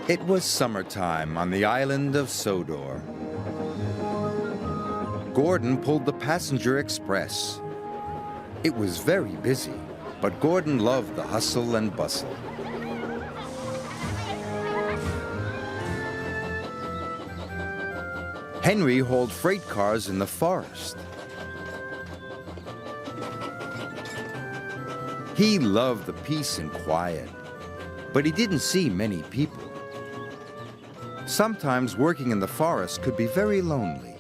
It was summertime on the island of Sodor. Gordon pulled the passenger express. It was very busy, but Gordon loved the hustle and bustle. Henry hauled freight cars in the forest. He loved the peace and quiet, but he didn't see many people. Sometimes working in the forest could be very lonely.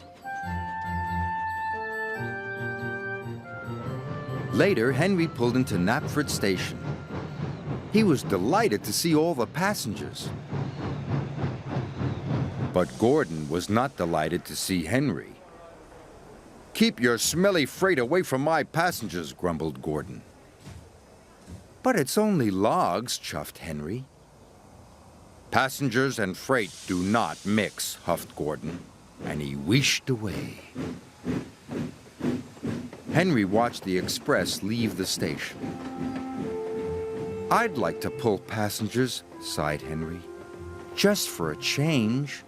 Later, Henry pulled into Knapford Station. He was delighted to see all the passengers. But Gordon was not delighted to see Henry. "Keep your smelly freight away from my passengers," grumbled Gordon. "But it's only logs," chuffed Henry. "Passengers and freight do not mix," huffed Gordon, and he wheeshed away. Henry watched the express leave the station. "I'd like to pull passengers," sighed Henry, "just for a change."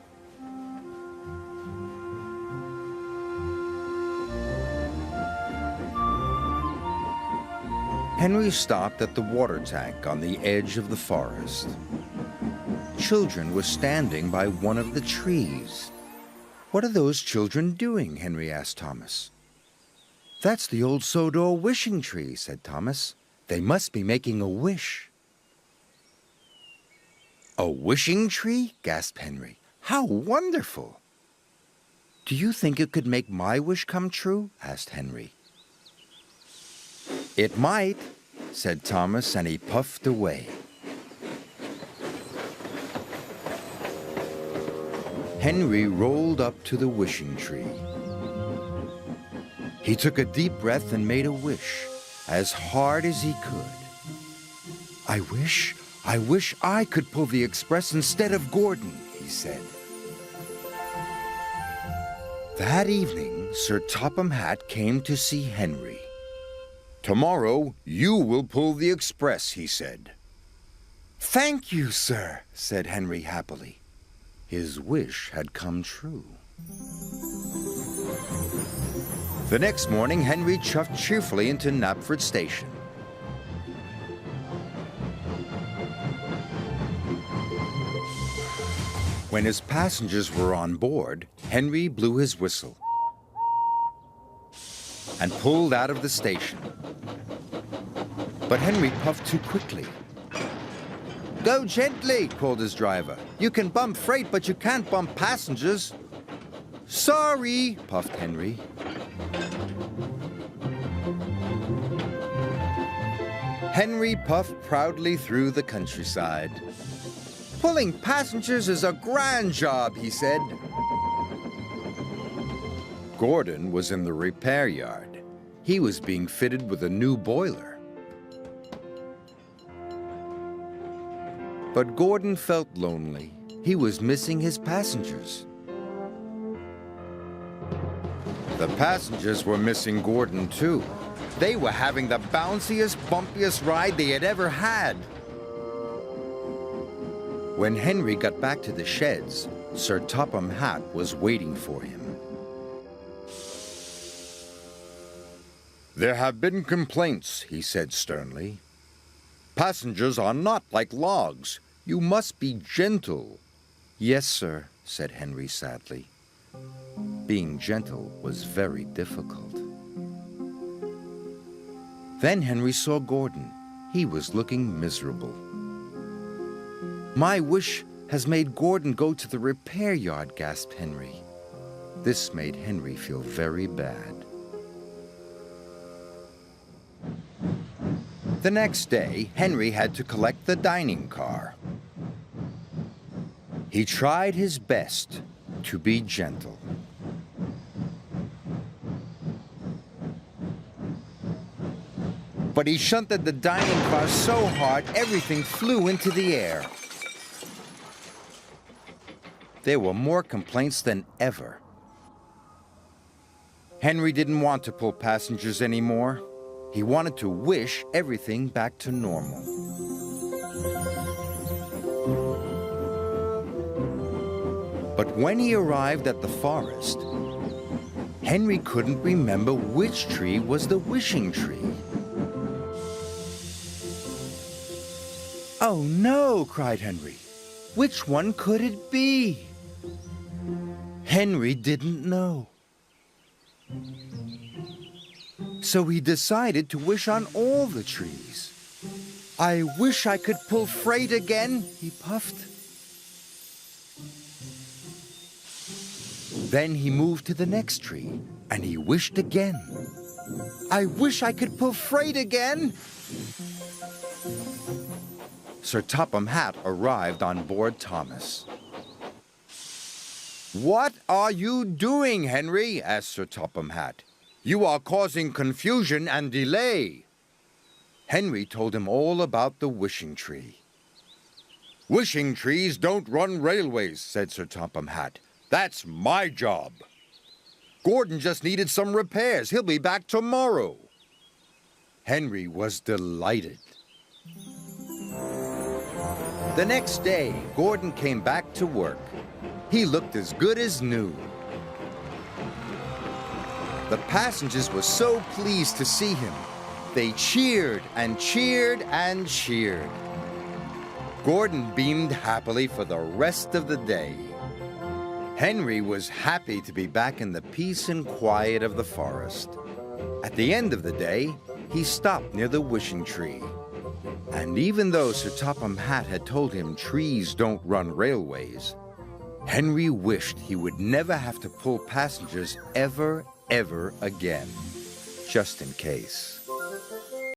Henry stopped at the water tank on the edge of the forest. Children were standing by one of the trees. "What are those children doing?" Henry asked Thomas. "That's the old Sodor wishing tree," said Thomas. "They must be making a wish." "A wishing tree?" gasped Henry. "How wonderful!" "Do you think it could make my wish come true?" asked Henry. "It might," said Thomas, and he puffed away. Henry rolled up to the wishing tree. He took a deep breath and made a wish, as hard as he could. I wish I could pull the express instead of Gordon," he said. That evening, Sir Topham Hatt came to see Henry. "Tomorrow, you will pull the express," he said. "Thank you, sir," said Henry happily. His wish had come true. The next morning, Henry chuffed cheerfully into Knapford Station. When his passengers were on board, Henry blew his whistle and pulled out of the station. But Henry puffed too quickly. "Go gently," called his driver. "You can bump freight, but you can't bump passengers." "Sorry," puffed Henry. Henry puffed proudly through the countryside. "Pulling passengers is a grand job," he said. Gordon was in the repair yard. He was being fitted with a new boiler. But Gordon felt lonely. He was missing his passengers. The passengers were missing Gordon, too. They were having the bounciest, bumpiest ride they had ever had. When Henry got back to the sheds, Sir Topham Hatt was waiting for him. "There have been complaints," he said sternly. "Passengers are not like logs. You must be gentle." "Yes, sir," said Henry sadly. Being gentle was very difficult. Then Henry saw Gordon. He was looking miserable. "My wish has made Gordon go to the repair yard," gasped Henry. This made Henry feel very bad. The next day, Henry had to collect the dining car. He tried his best to be gentle. But he shunted the dining car so hard, everything flew into the air. There were more complaints than ever. Henry didn't want to pull passengers anymore. He wanted to wish everything back to normal. But when he arrived at the forest, Henry couldn't remember which tree was the wishing tree. "Oh no," cried Henry. "Which one could it be?" Henry didn't know. So he decided to wish on all the trees. "I wish I could pull freight again," he puffed. Then he moved to the next tree, and he wished again. "I wish I could pull freight again." Sir Topham Hatt arrived on board Thomas. "What are you doing, Henry?" asked Sir Topham Hatt. "You are causing confusion and delay." Henry told him all about the wishing tree. "Wishing trees don't run railways," said Sir Topham Hatt. "That's my job. Gordon just needed some repairs. He'll be back tomorrow." Henry was delighted. The next day, Gordon came back to work. He looked as good as new. The passengers were so pleased to see him. They cheered and cheered and cheered. Gordon beamed happily for the rest of the day. Henry was happy to be back in the peace and quiet of the forest. At the end of the day, he stopped near the wishing tree. And even though Sir Topham Hatt had told him trees don't run railways, Henry wished he would never have to pull passengers ever again, just in case.